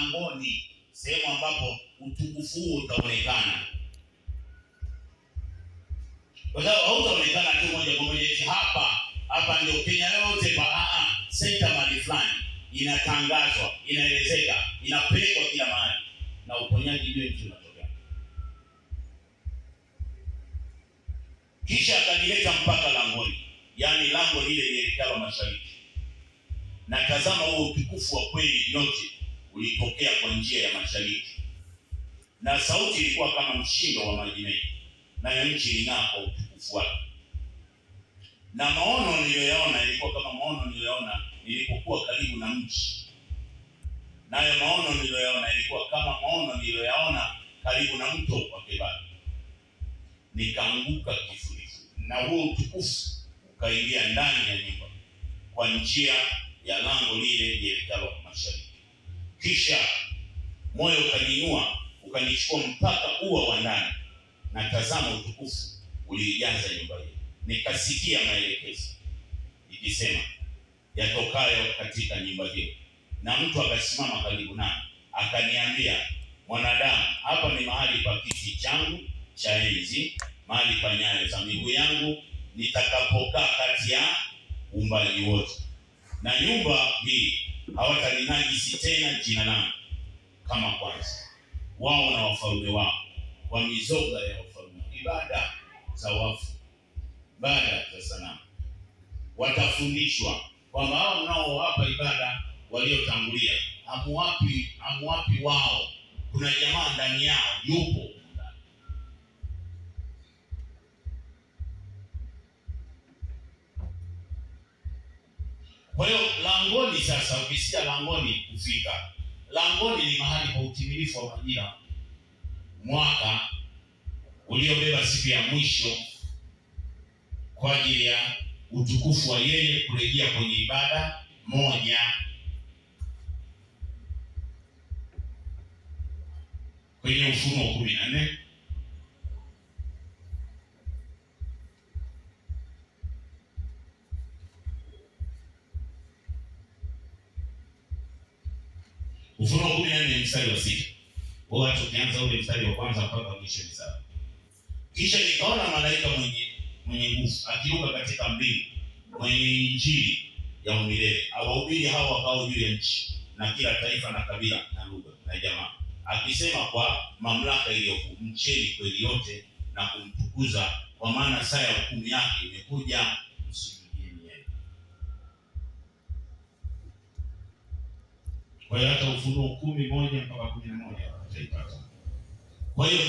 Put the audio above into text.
langoni, sehemu ambapo utukufu huo utaonekana. Kwa sababu hautaonekana tu moja kwa moja hapa ndio Kenya yote senta mahali fulani inatangazwa, inaelezeka, inapelekwa kila mahali na uponyaji ndio unatokea. Kisha akanileta mpaka langoni, yani lango lile lielekalo mashariki. Na tazama, huo utukufu wa kweli yote ulitokea kwa njia ya mashariki. Na sauti ilikuwa kama mshindo wa maji mengi, nayo nchi iling'aa kwa utukufu wake. Na maono niliyoyaona ilikuwa kama maono niliyoyaona nilipokuwa karibu na mji. Nayo maono niliyoyaona ilikuwa kama maono niliyoyaona karibu na mto wa Kebari. Nikaanguka kifudifudi, na huo utukufu ukaingia ndani ya nyumba kwa njia ya lango lile lielekalo mashariki. Kisha moyo ukaniinua, ukanichukua mpaka ua wa ndani, na tazama, utukufu uliijaza nyumba hiyo. Nikasikia maelekezo ikisema yatokayo katika nyumba hiyo, na mtu akasimama karibu nami akaniambia, mwanadamu, hapa ni mahali pa kiti changu cha enzi, mahali pa nyayo za miguu yangu nitakapokaa kati ya uumbaji wote. Na nyumba hii hawatalinajisi tena jina langu kama kwanza, wao na wafalme wao, kwa mizoga ya wafalme, ibada za wafu, ibada za sanamu. Watafundishwa kwamba hao mnaowapa ibada waliotangulia hamuwapi wao, kuna jamaa ndani yao yupo. Kwa hiyo langoni sasa, ukisikia langoni kufika, langoni ni mahali pa utimilifu wa majira, mwaka uliobeba siku ya mwisho kwa ajili ya utukufu wa yeye kurejea kwenye ibada moja. Kwenye Ufunuo 14 Ufunuo 14 mstari wa 6. Kwa hiyo tukianza ule mstari wa kwanza mpaka mwisho ni sawa. Kisha nikaona malaika mwenye nguvu akiruka katika mbingu, mwenye injili ya umilele, awahubiri hao wakao juu ya nchi, na kila taifa na kabila na lugha na jamaa, akisema kwa mamlaka iliyokuu, mcheni kweli yote na kumtukuza, kwa maana saa ya hukumu yake imekuja, msujudieni yeye. Kwa hiyo hata Ufunuo 10:1 mpaka 11 utaipata. Kwa hiyo